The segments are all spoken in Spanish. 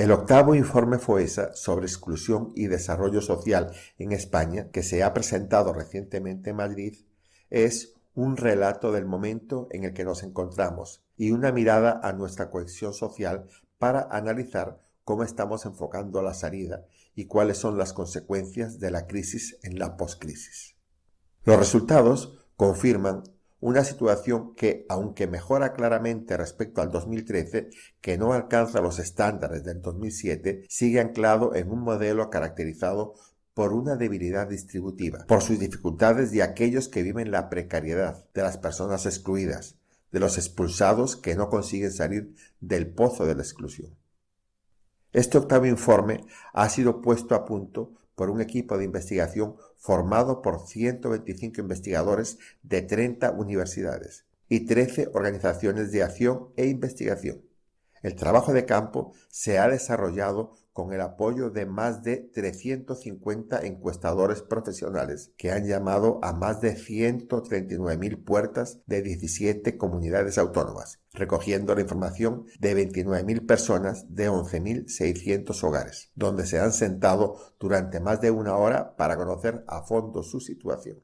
El octavo informe FOESA sobre exclusión y desarrollo social en España, que se ha presentado recientemente en Madrid, es un relato del momento en el que nos encontramos y una mirada a nuestra cohesión social para analizar cómo estamos enfocando la salida y cuáles son las consecuencias de la crisis en la poscrisis. Los resultados confirman una situación que, aunque mejora claramente respecto al 2013, que no alcanza los estándares del 2007, sigue anclado en un modelo caracterizado por una debilidad distributiva, por sus dificultades de aquellos que viven la precariedad, de las personas excluidas, de los expulsados que no consiguen salir del pozo de la exclusión. Este octavo informe ha sido puesto a punto por un equipo de investigación formado por 125 investigadores de 30 universidades y 13 organizaciones de acción e investigación. El trabajo de campo se ha desarrollado con el apoyo de más de 350 encuestadores profesionales que han llamado a más de 139.000 puertas de 17 comunidades autónomas, recogiendo la información de 29.000 personas de 11.600 hogares, donde se han sentado durante más de una hora para conocer a fondo su situación.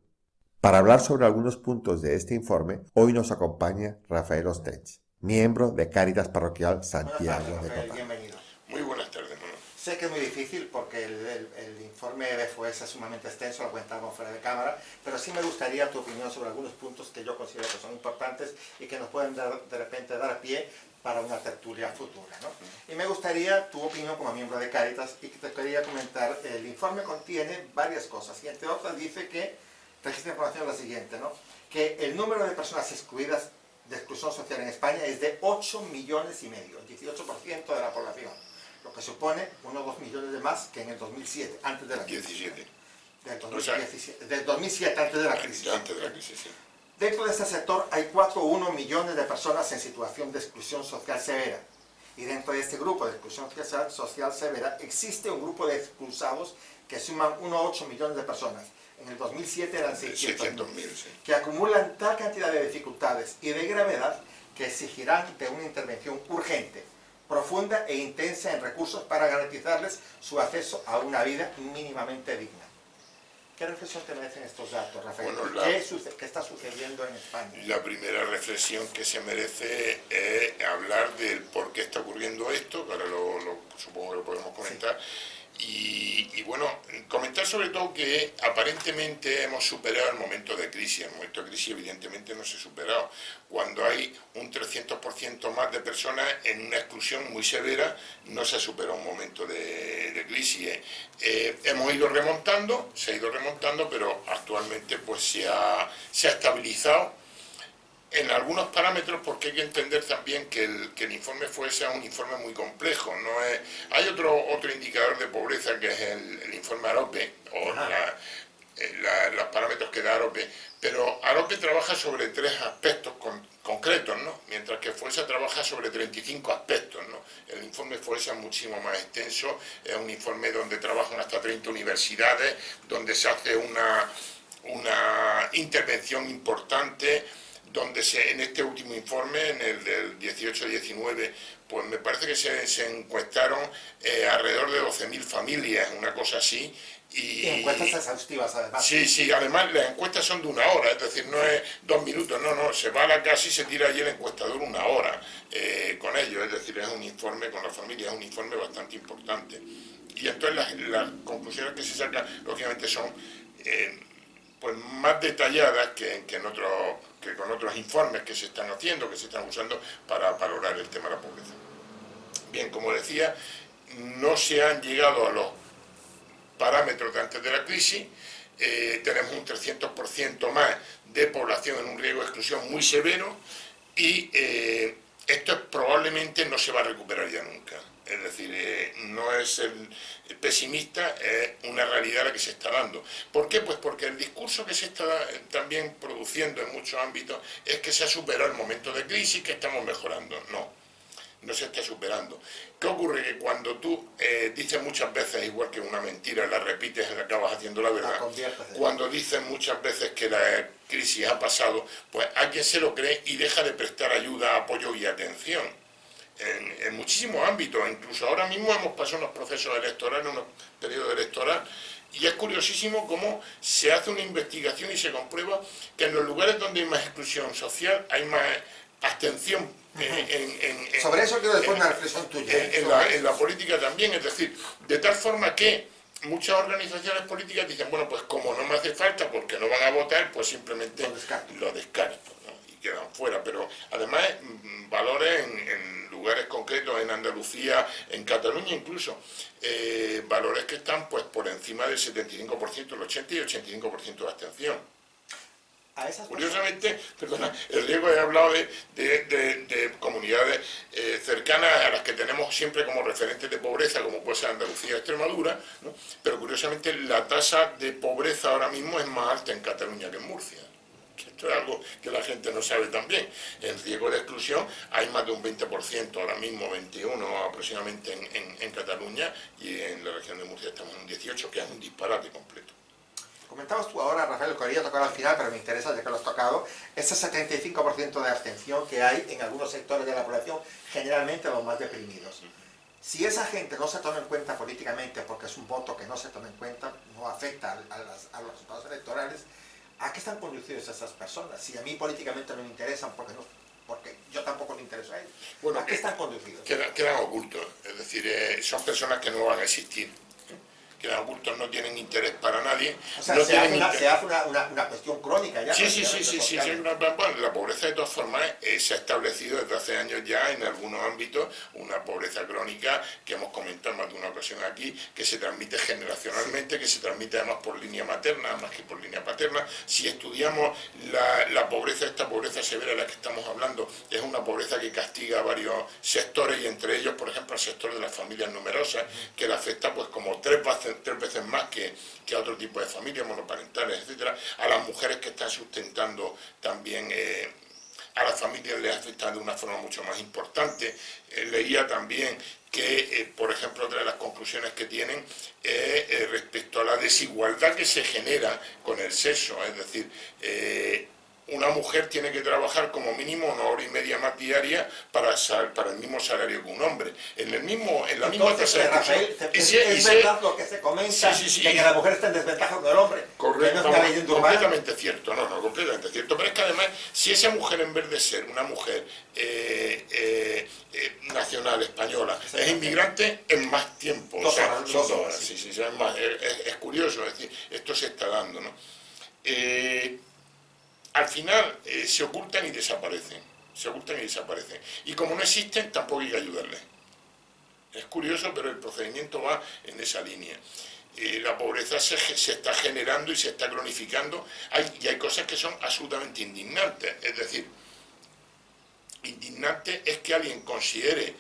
Para hablar sobre algunos puntos de este informe, hoy nos acompaña Rafael Ostench, miembro de Cáritas Parroquial Santiago de Copán. Bienvenido. Muy buenas tardes, Nuno. Sé que es muy difícil porque el informe de FOESA es sumamente extenso, lo comentamos fuera de cámara, pero sí me gustaría tu opinión sobre algunos puntos que yo considero que son importantes y que nos pueden de repente dar pie para una tertulia futura, ¿no? Y me gustaría tu opinión como miembro de Cáritas y que te quería comentar, el informe contiene varias cosas y entre otras dice que, registra información la siguiente, ¿no? Que el número de personas excluidas de exclusión social en España es de 8,5 millones, el 18% de la población, lo que supone unos 2 millones de más que en el 2007, antes de la crisis. 17. Del 2007, antes de la crisis. Antes de la crisis, sí. Dentro de este sector hay 4,1 millones de personas en situación de exclusión social severa. Y dentro de este grupo de exclusión social severa existe un grupo de expulsados que suman unos 8 millones de personas. En el 2007 eran 600.000, sí, que acumulan tal cantidad de dificultades y de gravedad que exigirán de una intervención urgente, profunda e intensa en recursos para garantizarles su acceso a una vida mínimamente digna. ¿Qué reflexión te merecen estos datos, Rafael? Bueno, ¿Qué está sucediendo en España? La primera reflexión que se merece es hablar del por qué está ocurriendo esto, que ahora supongo que lo podemos comentar. Sí. Y bueno, comentar sobre todo que aparentemente hemos superado el momento de crisis. El momento de crisis evidentemente no se ha superado. Cuando hay un 300% más de personas en una exclusión muy severa, no se ha superado un momento de crisis. Hemos ido remontando, se ha ido remontando, pero actualmente pues se ha estabilizado en algunos parámetros, porque hay que entender también que el informe FOESA es un informe muy complejo. Hay otro indicador de pobreza que es el informe AROPE, o los parámetros que da AROPE, pero AROPE trabaja sobre 3 aspectos concretos, ¿no? Mientras que FOESA trabaja sobre 35 aspectos, ¿no? El informe FOESA es muchísimo más extenso, es un informe donde trabajan hasta 30 universidades, donde se hace una intervención importante, donde en este último informe, en el del 18-19, pues me parece que se encuestaron alrededor de 12.000 familias, una cosa así. Y encuestas exhaustivas, además. Sí, además las encuestas son de una hora, es decir, no es 2 minutos, no, se va a la casa y se tira allí el encuestador una hora con ellos, es decir, es un informe con la familia, es un informe bastante importante. Y entonces las conclusiones que se sacan, lógicamente, son pues más detalladas que con otros informes que se están haciendo, que se están usando para valorar el tema de la pobreza. Bien, como decía, no se han llegado a los parámetros de antes de la crisis, tenemos un 300% más de población en un riesgo de exclusión muy severo y esto probablemente no se va a recuperar ya nunca. Es decir, no es el pesimista, es una realidad la que se está dando. ¿Por qué? Pues porque el discurso que se está también produciendo en muchos ámbitos es que se ha superado el momento de crisis, que estamos mejorando. No se está superando. ¿Qué ocurre? Que cuando tú dices muchas veces, igual que una mentira, la repites y acabas haciendo la verdad, cuando dices muchas veces que la crisis ha pasado, pues a quien se lo cree y deja de prestar ayuda, apoyo y atención. en muchísimos ámbitos. Incluso ahora mismo hemos pasado unos procesos electorales, unos periodos electorales, y es curiosísimo cómo se hace una investigación y se comprueba que en los lugares donde hay más exclusión social hay más abstención. Sobre eso quiero después una reflexión tuya. En la política también, es decir, de tal forma que muchas organizaciones políticas dicen, bueno, pues como no me hace falta porque no van a votar, pues simplemente lo descarto, ¿no? Y quedan fuera. Pero además valores en lugares concretos, en Andalucía, en Cataluña incluso, valores que están pues por encima del 75%, el 80 y 85% de abstención. Curiosamente, perdona, el Diego ha hablado de comunidades cercanas a las que tenemos siempre como referentes de pobreza, como puede ser Andalucía y Extremadura, ¿no? Pero curiosamente la tasa de pobreza ahora mismo es más alta en Cataluña que en Murcia. Esto es algo que la gente no sabe también. En riesgo de exclusión hay más de un 20%, ahora mismo 21% aproximadamente en Cataluña, y en la región de Murcia estamos en un 18%, que es un disparate completo. Comentabas tú ahora, Rafael, lo quería tocar al final, pero me interesa ya que lo has tocado, ese 75% de abstención que hay en algunos sectores de la población, generalmente los más deprimidos. Si esa gente no se toma en cuenta políticamente, porque es un voto que no se toma en cuenta, no afecta a los resultados electorales, ¿a qué están conducidos esas personas? Si a mí políticamente no me interesan, porque yo tampoco me intereso a ellos. Bueno, ¿a qué están conducidos? Quedan ocultos, es decir, son personas que no van a existir. Quedan ocultos, no tienen interés para nadie. O sea, no se hace una cuestión crónica ya. Sí, bueno, la pobreza de todas formas se ha establecido desde hace años ya en algunos ámbitos, una pobreza crónica que hemos comentado en más de una ocasión aquí, que se transmite generacionalmente, que se transmite además por línea materna, más que por línea paterna. Si estudiamos la pobreza, esta pobreza severa de la que estamos hablando, es una pobreza que castiga a varios sectores, y entre ellos, por ejemplo, el sector de las familias numerosas, que le afecta pues como tres veces más que a otro tipo de familias monoparentales, etcétera. A las mujeres que están sustentando también, a las familias les afecta de una forma mucho más importante. Leía también que, por ejemplo, otra de las conclusiones que tienen respecto a la desigualdad que se genera con el sexo, es decir, una mujer tiene que trabajar como mínimo 1 hora y media más diaria para el mismo salario que un hombre. En la misma tasa de Rafael, es verdad lo que se comenta, de que la mujer está en desventaja con el hombre. Correcto, completamente cierto, completamente cierto. Pero es que además, si esa mujer, en vez de ser una mujer nacional española, es inmigrante, en más tiempo. Son 2 horas. Sí, es curioso, es decir, esto se está dando, ¿no? Al final se ocultan y desaparecen. Y como no existen, tampoco hay que ayudarles. Es curioso, pero el procedimiento va en esa línea. La pobreza se está generando y se está cronificando, y hay cosas que son absolutamente indignantes. Es decir, indignante es que alguien considere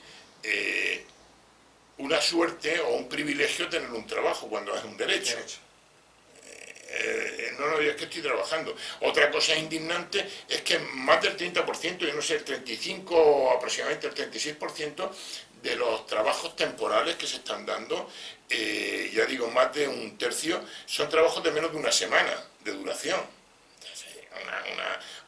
una suerte o un privilegio tener un trabajo cuando es un derecho. No, es que estoy trabajando. Otra cosa indignante es que más del 30%, yo no sé, el 35% o aproximadamente el 36% de los trabajos temporales que se están dando, ya digo, más de un tercio, son trabajos de menos de una semana de duración.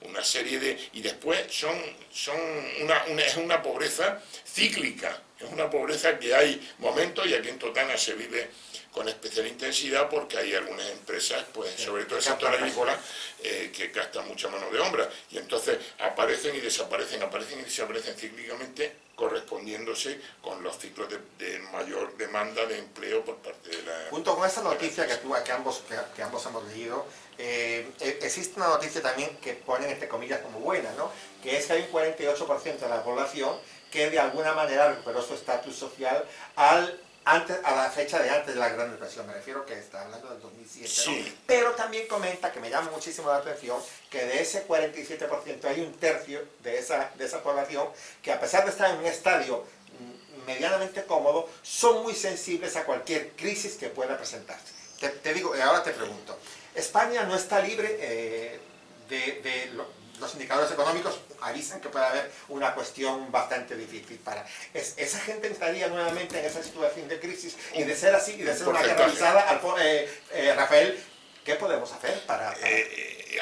Una serie de... Y después es una pobreza cíclica, es una pobreza que hay momentos, y aquí en Totana se vive con especial intensidad porque hay algunas empresas, pues sobre todo el sector agrícola, que gastan mucha mano de obra, y entonces aparecen y desaparecen cíclicamente, correspondiéndose con los ciclos de mayor demanda de empleo por parte de la... Junto con esta noticia que ambos hemos leído, existe una noticia también que ponen entre comillas como buena, ¿no? Que es que hay un 48% de la población que de alguna manera recuperó su estatus social a la fecha de antes de la Gran Depresión. Me refiero que está hablando del 2007, ¿no? Sí. Pero también comenta, que me llama muchísimo la atención, que de ese 47% hay un tercio de esa población que, a pesar de estar en un estadio medianamente cómodo, son muy sensibles a cualquier crisis que pueda presentarse. Te digo, ahora te pregunto, ¿España no está libre los indicadores económicos avisan que puede haber una cuestión bastante difícil para... ¿Esa gente estaría nuevamente en esa situación de crisis? Y de ser así, y de ser una guerra avisada, Rafael, ¿qué podemos hacer para...?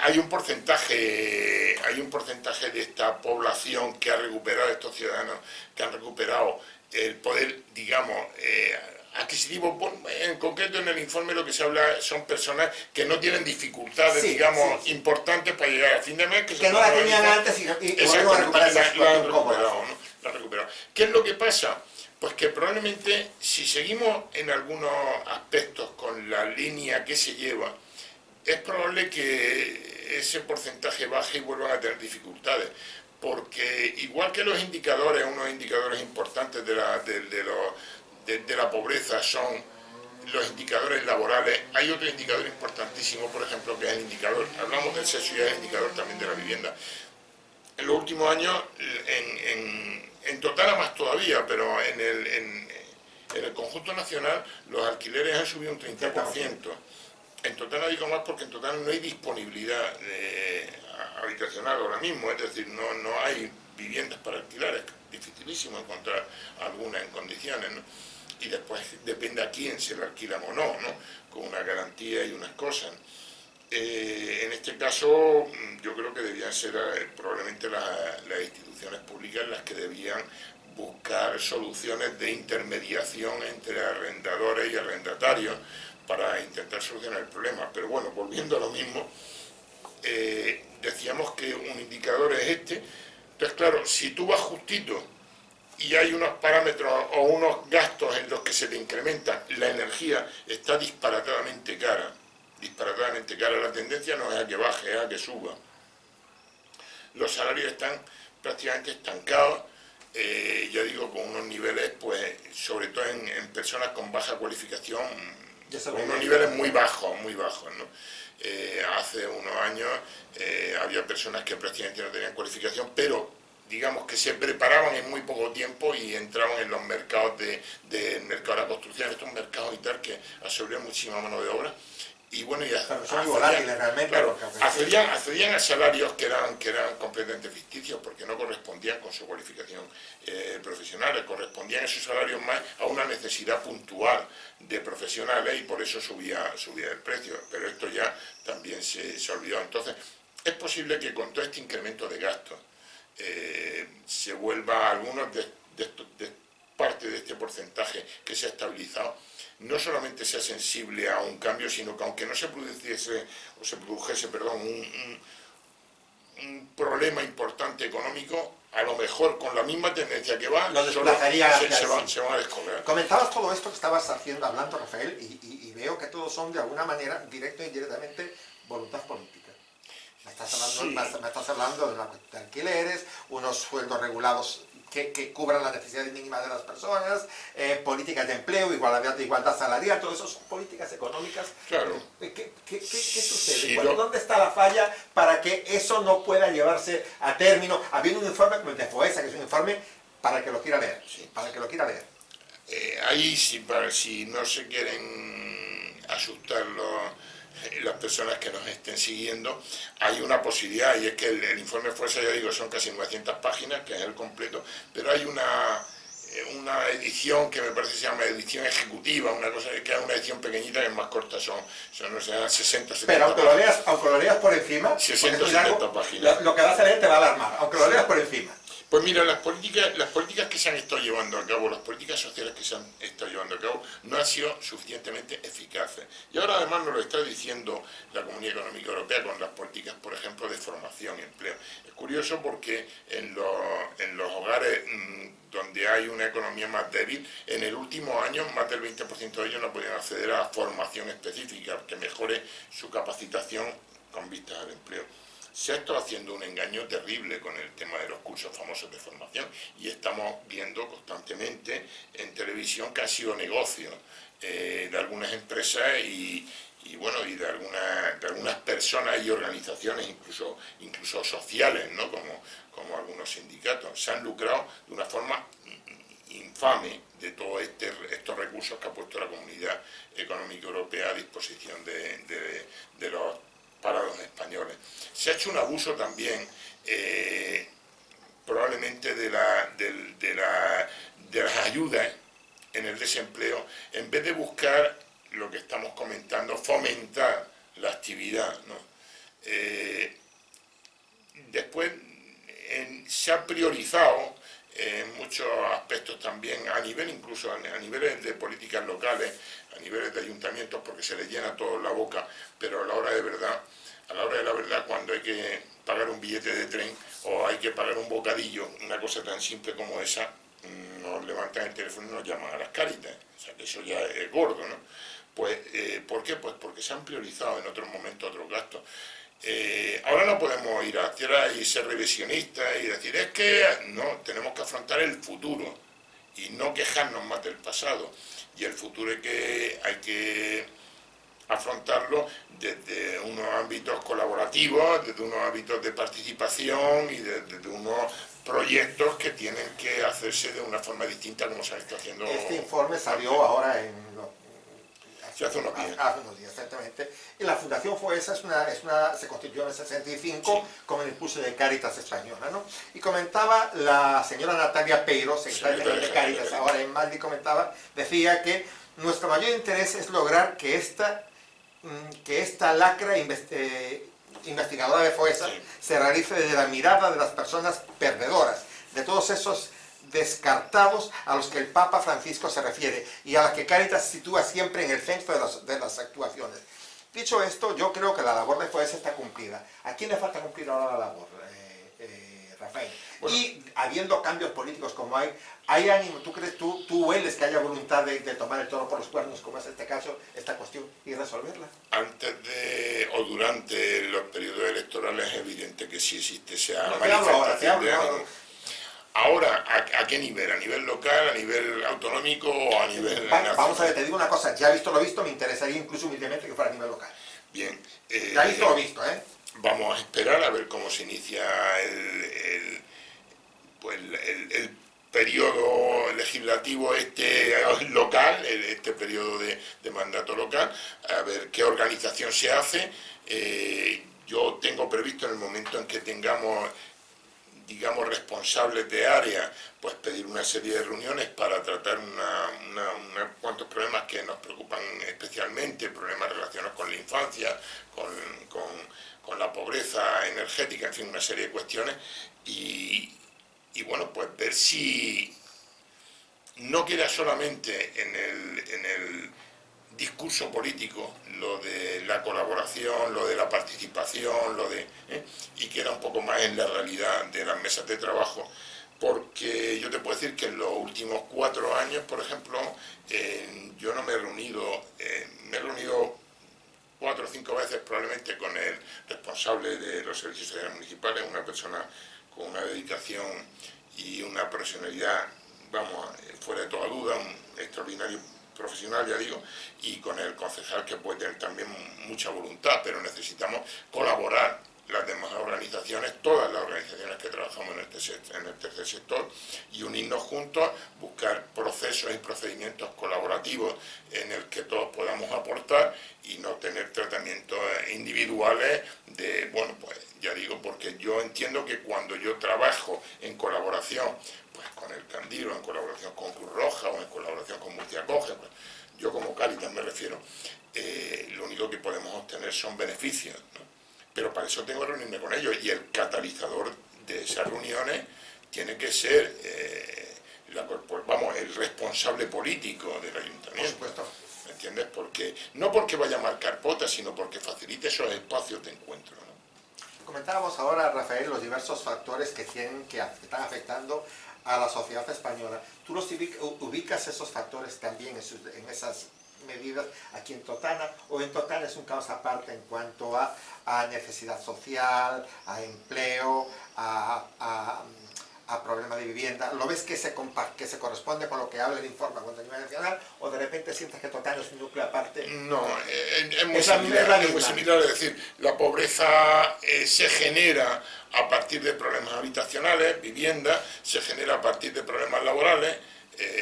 hay un porcentaje de esta población que ha recuperado, estos ciudadanos que han recuperado el poder, digamos, adquisitivo. En concreto en el informe lo que se habla son personas que no tienen dificultades, digamos, importantes para llegar a fin de mes, que no la tenían antes y exacto, a recuperar esa situación cómoda. ¿no? La han recuperado. ¿Qué es lo que pasa? Pues que probablemente si seguimos en algunos aspectos con la línea que se lleva, es probable que ese porcentaje baje y vuelvan a tener dificultades, porque igual que los indicadores, unos indicadores importantes de la pobreza son los indicadores laborales, hay otro indicador importantísimo, por ejemplo, que es el indicador, hablamos del sexo y es el indicador también de la vivienda. En los últimos años, en total a más todavía, pero en el conjunto nacional los alquileres han subido un 30%. En total no digo más porque en total no hay disponibilidad habitacional ahora mismo, es decir, no hay viviendas para alquilar, es dificilísimo encontrar alguna en condiciones, ¿no? Y después depende a quién se la alquilan o no, con una garantía y unas cosas. En este caso yo creo que debían ser probablemente las instituciones públicas las que debían buscar soluciones de intermediación entre arrendadores y arrendatarios para intentar solucionar el problema. Pero bueno, volviendo a lo mismo, decíamos que un indicador es este. Entonces claro, si tú vas justito y hay unos parámetros o unos gastos en los que se te incrementa, la energía está disparatadamente cara, la tendencia no es a que baje, es a que suba. Los salarios están prácticamente estancados, ya digo, con unos niveles, pues, sobre todo en personas con baja cualificación, con unos niveles muy bajos, ¿no? Hace unos años había personas que prácticamente no tenían cualificación, pero digamos que se preparaban en muy poco tiempo y entraban en los mercados del mercado de la construcción, estos mercados y tal que absorbían muchísima mano de obra. Y bueno, accedían a salarios que eran completamente ficticios porque no correspondían con su cualificación profesional, correspondían esos salarios más a una necesidad puntual de profesionales y por eso subía el precio, pero esto ya también se olvidó. Entonces, es posible que con todo este incremento de gastos se vuelva algunos de parte de este porcentaje que se ha estabilizado, no solamente sea sensible a un cambio, sino que aunque no se produjese un problema importante económico, a lo mejor con la misma tendencia que va, se van a descolgar. Comentabas todo esto que estabas hablando, Rafael, y veo que todos son de alguna manera, directo e indirectamente, voluntad política. Me estás hablando de una cuestión de alquileres, unos sueldos regulados que cubran las necesidades mínimas de las personas, políticas de empleo, igualdad salarial, todo eso son políticas económicas. Claro. ¿Qué sucede? Sí, ¿Dónde está la falla para que eso no pueda llevarse a término? Habiendo un informe como el de FOESA, que es un informe para el que lo quiera leer. Sí. Para el que lo quiera leer. Ahí, si no se quieren asustar las personas que nos estén siguiendo, hay una posibilidad, y es que el informe FOESA, ya digo, son casi 900 páginas, que es el completo, pero hay una edición que me parece que se llama edición ejecutiva, una cosa que es una edición pequeñita, que es más corta, son no sé, 60, 70 pero aunque lo leas por encima, 60, 70 páginas. Lo que vas a leer te va a alarmar, aunque lo leas por encima. Pues mira, las políticas que se han estado llevando a cabo, las políticas sociales que se han estado llevando a cabo, no han sido suficientemente eficaces. Y ahora además nos lo está diciendo la Comunidad Económica Europea con las políticas, por ejemplo, de formación y empleo. Es curioso porque en los hogares donde hay una economía más débil, en el último año más del 20% de ellos no podían acceder a formación específica que mejore su capacitación con vistas al empleo. Se ha estado haciendo un engaño terrible con el tema de los cursos famosos de formación y estamos viendo constantemente en televisión que han sido negocios de algunas empresas y de algunas personas y organizaciones, incluso sociales, ¿no? como algunos sindicatos. Se han lucrado de una forma infame de todos estos recursos que ha puesto la Comunidad Económica Europea a disposición de los parados españoles. Se ha hecho un abuso también probablemente de las ayudas en el desempleo, en vez de buscar lo que estamos comentando, fomentar la actividad, ¿no? Después se ha priorizado en muchos aspectos también, a nivel incluso a niveles de políticas locales, a niveles de ayuntamientos, porque se les llena todo la boca, pero a la hora de la verdad, cuando hay que pagar un billete de tren o hay que pagar un bocadillo, una cosa tan simple como esa, nos levantan el teléfono y nos llaman a las Cáritas. O sea, que eso ya es gordo, ¿no? Pues, ¿por qué? Pues porque se han priorizado en otros momentos otros gastos. Ahora no podemos ir a tierra y ser revisionistas y decir, es que no, tenemos que afrontar el futuro y no quejarnos más del pasado. Y el futuro hay que afrontarlo desde unos ámbitos colaborativos, desde unos ámbitos de participación y desde unos proyectos que tienen que hacerse de una forma distinta como se está haciendo. Este informe salió ahora hace unos días. Hace unos días, exactamente. Y la Fundación FOESA se constituyó en el 65 Sí. con el impulso de Cáritas Española, ¿no? Y comentaba la señora Natalia Peiro, secretaria general de Cáritas, ahora en Madrid, decía que nuestro mayor interés es lograr que esta lacra investigadora de FOESA Sí. se realice desde la mirada de las personas perdedoras, de todos esos descartados a los que el Papa Francisco se refiere y a las que Cáritas se sitúa siempre en el centro de las actuaciones. Dicho esto, yo creo que la labor de FOESA está cumplida. ¿A quién le falta cumplir ahora la labor, Rafael? Bueno. Y habiendo cambios políticos como ¿hay ánimo? ¿Tú hueles que haya voluntad de tomar el toro por los cuernos, como es este caso, esta cuestión, y resolverla? Antes de o durante los periodos electorales es evidente que sí existe esa No te hablo ahora, te manifestación hablo de ahora. ánimo. Ahora, ¿a qué nivel? ¿A nivel local, a nivel autonómico o a nivel nacional? Vamos a ver, te digo una cosa, ya visto lo visto, me interesaría incluso humildemente que fuera a nivel local. Bien. Ya visto lo visto, ¿eh? Vamos a esperar a ver cómo se inicia el periodo legislativo local, este periodo de mandato local, a ver qué organización se hace. Yo tengo previsto en el momento en que tengamos, digamos, responsables de área, pues pedir una serie de reuniones para tratar unos cuantos problemas que nos preocupan especialmente, problemas relacionados con la infancia, con la pobreza energética, en fin, una serie de cuestiones, y bueno, pues ver si no queda solamente en el discurso político lo de la colaboración, lo de la participación, y queda un poco más en la realidad de las mesas de trabajo, porque yo te puedo decir que en los últimos 4 años, por ejemplo, yo no me he reunido 4 o 5 veces probablemente con el responsable de los servicios sociales municipales, una persona con una dedicación y una profesionalidad, vamos, fuera de toda duda, un extraordinario profesional, ya digo, y con el concejal, que puede tener también mucha voluntad, pero necesitamos colaborar las demás organizaciones, todas las organizaciones que trabajamos en el tercer sector, y unirnos juntos, buscar procesos y procedimientos colaborativos en el que todos podamos aportar y no tener tratamientos individuales de, bueno, pues ya digo, porque yo entiendo que cuando yo trabajo en colaboración, pues con el Candil, o en colaboración con Cruz Roja, o en colaboración con Murcia-Acoge, pues, yo como Cáritas me refiero, lo único que podemos obtener son beneficios, ¿no? Pero para eso tengo que reunirme con ellos, y el catalizador de esas reuniones tiene que ser el responsable político del ayuntamiento. Por supuesto. ¿Me entiendes? No porque vaya a marcar potas, sino porque facilite esos espacios de encuentro, ¿no? Comentábamos ahora, Rafael, los diversos factores que están afectando a la sociedad española. ¿Tú los ubicas esos factores también en esas medidas aquí en Totana, o en Totana es un caso aparte en cuanto a necesidad social, a empleo, a problemas de vivienda? ¿Lo ves que se corresponde con lo que habla el informe a nivel nacional, o de repente sientes que Totana es un núcleo aparte? No, es muy Es similar, es decir, la pobreza se genera a partir de problemas habitacionales, vivienda, se genera a partir de problemas laborales,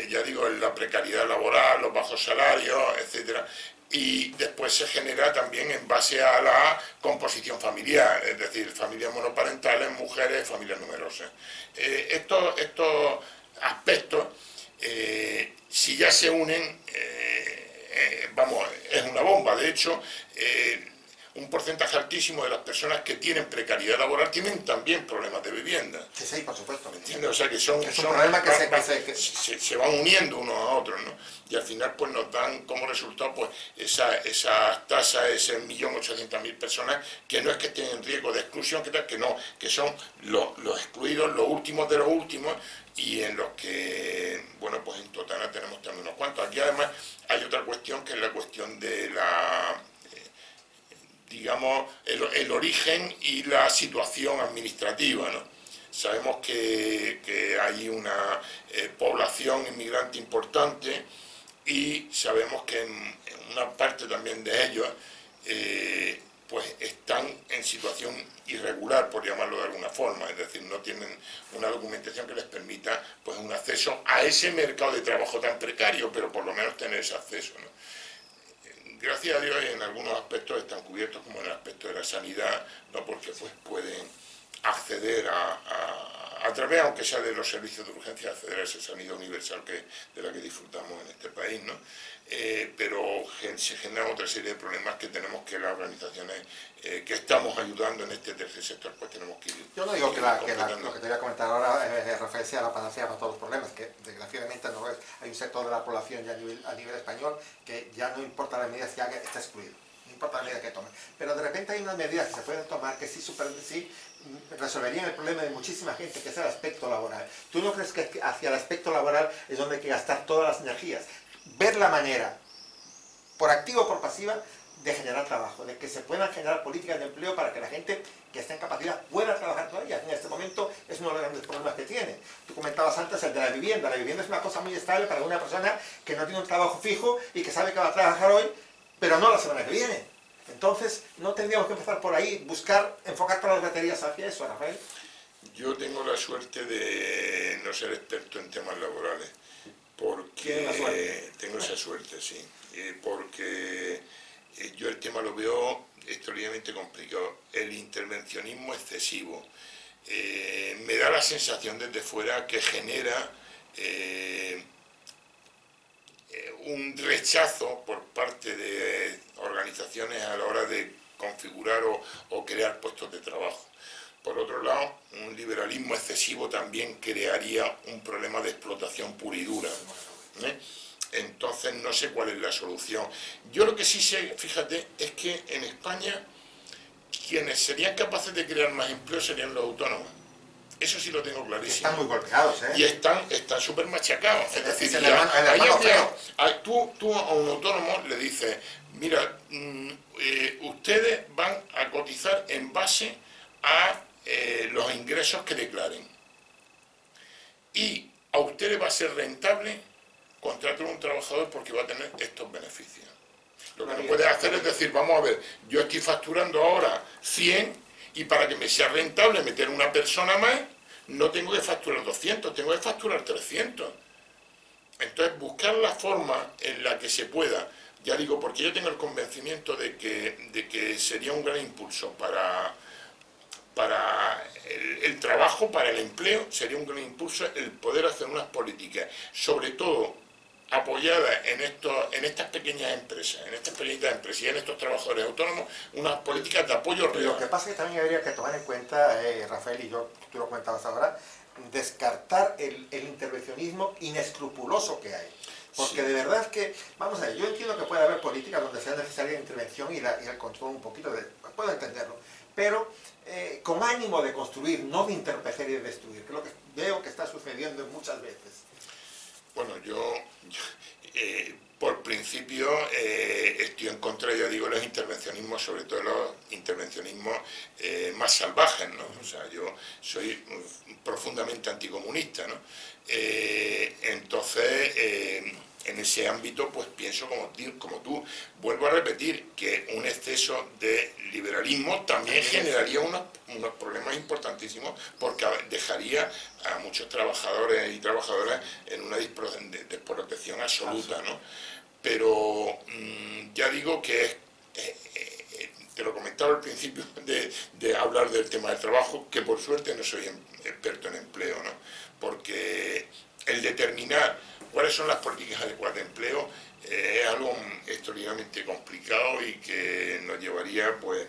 ya digo, la precariedad laboral, los bajos salarios, etcétera, y después se genera también en base a la composición familiar, es decir, familias monoparentales, mujeres, familias numerosas. Estos aspectos, si ya se unen, vamos, es una bomba. De hecho, un porcentaje altísimo de las personas que tienen precariedad laboral tienen también problemas de vivienda. Sí, sí, por supuesto. ¿Me entiendes? O sea que son problema que se van uniendo unos a otros, ¿no? Y al final pues nos dan como resultado pues esa tasa, ese 1.800.000 personas que no es que estén en riesgo de exclusión, que no, que son los excluidos, los últimos de los últimos, y en los que, bueno, pues en Totana tenemos también unos cuantos. Aquí además hay otra cuestión que es la cuestión de la, digamos, el origen y la situación administrativa, ¿no? Sabemos que hay una población inmigrante importante y sabemos que en una parte también de ellos pues están en situación irregular, por llamarlo de alguna forma, es decir, no tienen una documentación que les permita pues un acceso a ese mercado de trabajo tan precario, pero por lo menos tener ese acceso, ¿no? Gracias a Dios en algunos aspectos están cubiertos, como en el aspecto de la sanidad, ¿no? Porque pues pueden acceder a través, aunque sea de los servicios de urgencia, acceder a esa sanidad universal de la que disfrutamos en este país, ¿no? Pero se generan otra serie de problemas que tenemos que las organizaciones que estamos ayudando en este tercer sector, pues tenemos que ir. Yo no digo que lo que te voy a comentar ahora es referencia a la panacea para todos los problemas, que desgraciadamente no es. Hay un sector de la población ya a nivel español que ya no importa las medidas que haga, está excluido. No importa la medida que tome. Pero de repente hay unas medidas que se pueden tomar que sí resolverían el problema de muchísima gente, que es el aspecto laboral. ¿Tú no crees que hacia el aspecto laboral es donde hay que gastar todas las energías? Ver la manera, por activa o por pasiva, de generar trabajo, de que se puedan generar políticas de empleo para que la gente que esté en capacidad pueda trabajar todavía. En este momento es uno de los grandes problemas que tiene. Tú comentabas antes el de la vivienda. La vivienda es una cosa muy estable para una persona que no tiene un trabajo fijo y que sabe que va a trabajar hoy, pero no la semana que viene. Entonces, no tendríamos que empezar por ahí, enfocar todas las baterías hacia eso, Rafael. Yo tengo la suerte de no ser experto en temas laborales, porque tengo esa suerte, sí, porque yo el tema lo veo extraordinariamente complicado. El intervencionismo excesivo me da la sensación desde fuera que genera un rechazo por parte de organizaciones a la hora de configurar o crear puestos de trabajo. Por otro lado, un liberalismo excesivo también crearía un problema de explotación pura y dura, ¿eh? Entonces no sé cuál es la solución. Yo lo que sí sé, fíjate, es que en España quienes serían capaces de crear más empleo serían los autónomos. Eso sí lo tengo clarísimo. Están muy golpeados, ¿eh? Y están súper machacados. Es decir, tú a un autónomo le dices, mira, ustedes van a cotizar en base a los ingresos que declaren. Y a ustedes va a ser rentable contratar a un trabajador porque va a tener estos beneficios. Lo que no puedes hacer es decir, vamos a ver, yo estoy facturando ahora 100 y para que me sea rentable meter una persona más, no tengo que facturar 200, tengo que facturar 300. Entonces, buscar la forma en la que se pueda, ya digo, porque yo tengo el convencimiento de que sería un gran impulso para el trabajo, para el empleo, sería un gran impulso el poder hacer unas políticas, sobre todo apoyadas en estas pequeñas empresas, y en estos trabajadores autónomos, unas políticas de apoyo real. Lo que pasa es que también habría que tomar en cuenta, Rafael, y tú lo comentabas ahora, descartar el intervencionismo inescrupuloso que hay. Porque sí, de verdad es que, vamos a ver, yo entiendo que puede haber políticas donde sea necesaria la intervención y el control un poquito, puedo entenderlo, pero con ánimo de construir, no de interpecer y de destruir, que es lo que veo que está sucediendo muchas veces. Bueno, yo por principio estoy en contra, ya digo, de los intervencionismos, sobre todo los intervencionismos más salvajes, ¿no? O sea, yo soy profundamente anticomunista, ¿no? Entonces, en ese ámbito, pues pienso como tú, vuelvo a repetir que un exceso de liberalismo también generaría unos problemas importantísimos, porque dejaría a muchos trabajadores y trabajadoras en una desprotección absoluta, ¿no? Pero ya digo que te lo comentaba al principio de hablar del tema del trabajo, que por suerte no soy experto en empleo, ¿no? Porque el determinar cuáles son las políticas adecuadas de empleo es algo extraordinariamente complicado y que nos llevaría, pues,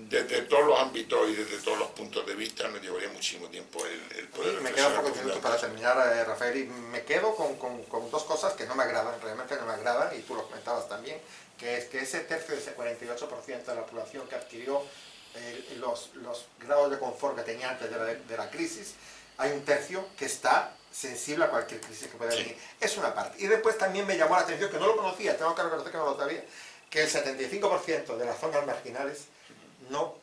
desde todos los ámbitos y desde todos los puntos de vista, nos llevaría muchísimo tiempo el poder me quedan pocos reflexionar. minutos para terminar, Rafael, y me quedo con dos cosas que no me agradan, realmente no me agradan, y tú lo comentabas también, que es que ese tercio, ese 48% de la población que adquirió los grados de confort que tenía antes de la crisis, hay un tercio que está sensible a cualquier crisis que pueda venir. Sí. Es una parte. Y después también me llamó la atención, que no lo conocía, tengo que reconocer que no lo sabía, que el 75% de las zonas marginales no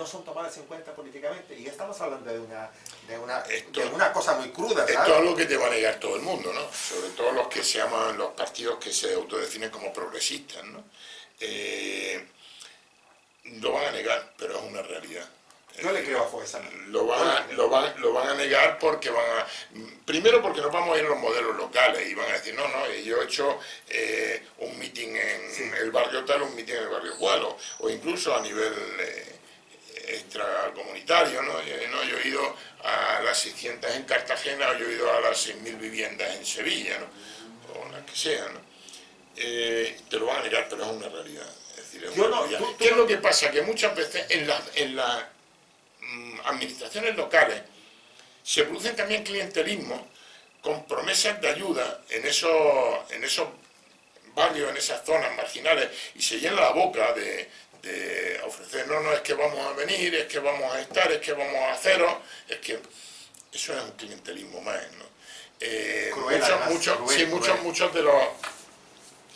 son tomadas en cuenta políticamente. Y ya estamos hablando de una cosa muy cruda, ¿sabes? Esto es algo que te va a negar todo el mundo, ¿no? Sobre todo los que se llaman los partidos que se autodefinen como progresistas, ¿no? Lo van a negar, pero es una realidad. Yo le creo a Foessa. Lo van a negar porque primero porque nos vamos a ir a los modelos locales y van a decir, no, yo he hecho un meeting en el barrio tal, un meeting en el barrio cual, o incluso a nivel extracomunitario, ¿no? Yo he ido a las 600 en Cartagena, o yo he ido a las 6.000 viviendas en Sevilla, ¿no? O las que sean, ¿no? Te lo van a negar, pero es una realidad. Es decir, es una realidad. ¿Qué es lo que pasa? Que muchas veces en las administraciones locales se producen también clientelismos con promesas de ayuda en esos barrios, en esas zonas marginales, y se llena la boca de ofrecer, no, es que vamos a venir, es que vamos a estar, es que vamos a haceros, es que eso es un clientelismo más, ¿no? Muchos de los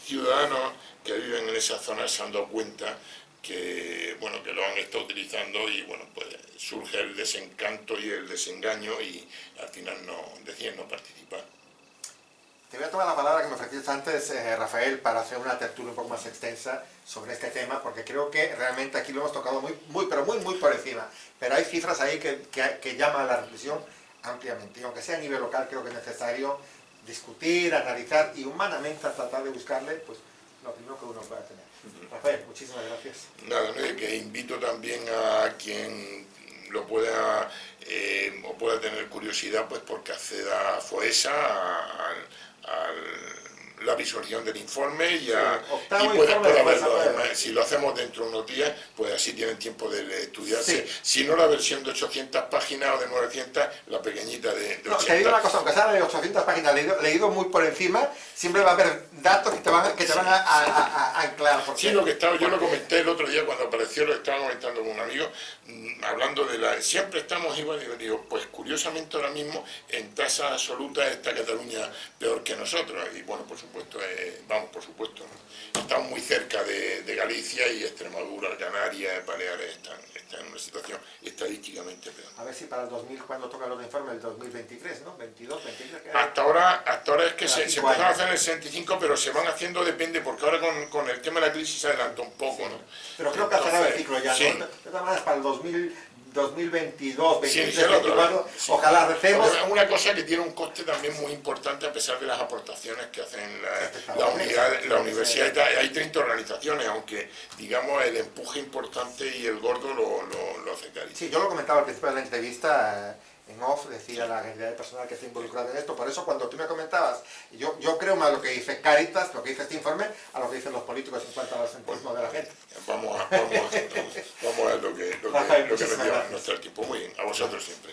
ciudadanos que viven en esas zonas se han dado cuenta que lo han estado utilizando y pues surge el desencanto y el desengaño y al final deciden no participar. Te voy a tomar la palabra que me ofreciste antes, Rafael, para hacer una tertulia un poco más extensa sobre este tema, porque creo que realmente aquí lo hemos tocado muy por encima. Pero hay cifras ahí que llaman a la reflexión ampliamente. Y aunque sea a nivel local, creo que es necesario discutir, analizar y humanamente tratar de buscarle pues, lo primero que uno pueda tener. Rafael, muchísimas gracias. Nada, que invito también a quien lo pueda o pueda tener curiosidad, pues porque acceda a Foessa, a la visualización del informe y pueda verlo. Si lo hacemos dentro de unos días, pues así tienen tiempo de estudiarse. Sí. Si no la versión de 800 páginas o de 900, la pequeñita de 80. Te digo una cosa, aunque sea de 800 páginas leído muy por encima, siempre va a haber datos que te van a anclar. Sí, yo lo comenté el otro día cuando apareció, lo estaba comentando con un amigo, hablando siempre estamos igual, y digo, pues curiosamente ahora mismo en tasa absoluta está Cataluña peor que nosotros, y bueno, por supuesto, estamos muy cerca de Galicia y Extremadura, Canarias, Baleares están en una situación estadísticamente peor. A ver si para el 2000, cuando toca los informes, el 2023, ¿no? 22, 23. Hasta ahora es que se empezaron a hacer en el 65, pero se van haciendo, depende, porque ahora con el tema de la crisis se adelantó un poco, ¿no? Pero creo que ha cerrado el ciclo ya, sí. ¿no? De todas maneras, para el 2022, 2023, 2024, ojalá recemos. Es una cosa que tiene un coste también muy importante a pesar de las aportaciones que hacen la universidad. Hay 30 organizaciones, aunque digamos el empuje importante y el gordo lo hace Caritas. Sí, yo lo comentaba al principio de la entrevista, en off, decía la cantidad de personal que está involucrada en esto. Por eso cuando tú me comentabas, yo creo más lo que dice Caritas, lo que dice este informe, a lo que dicen los políticos en cuanto al asentismo de la gente. Vamos a ver lo que nos lleva nuestro tiempo. Muy bien, a vosotros siempre.